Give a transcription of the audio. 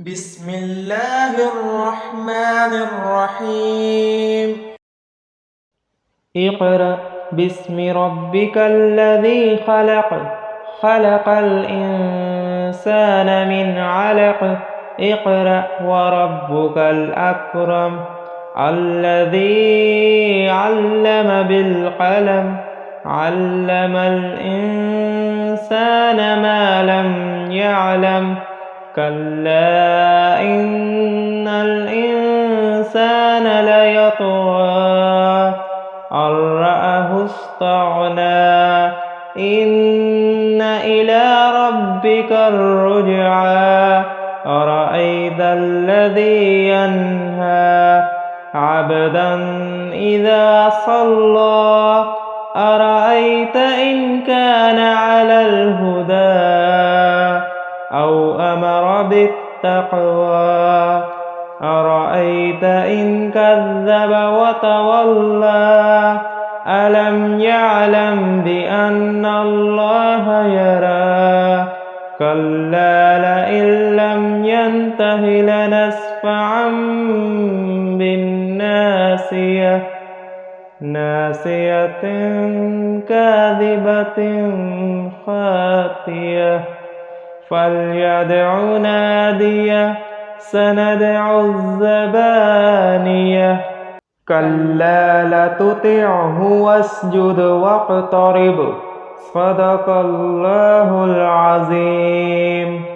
بسم الله الرحمن الرحيم اقرأ باسم ربك الذي خلق خلق الإنسان من علق اقرأ وربك الأكرم الذي علم بالقلم علم الإنسان ما لم يعلم كلا إن الإنسان ليطغى أن رآه استغنى إن إلى ربك الرجعى أرأيت الذي ينهى عبدا إذا صلى أرأيت إن كان على الهدى أو أمر بالتقوى أرأيت إن كذب وتولى ألم يعلم بأن الله يرى كلا لئن لم ينته لنسفعا بالناصية ناصية كاذبة خاطية فليدع ناديه سندع الزبانية كلا لا تطعه واسجد واقترب صدق الله العظيم.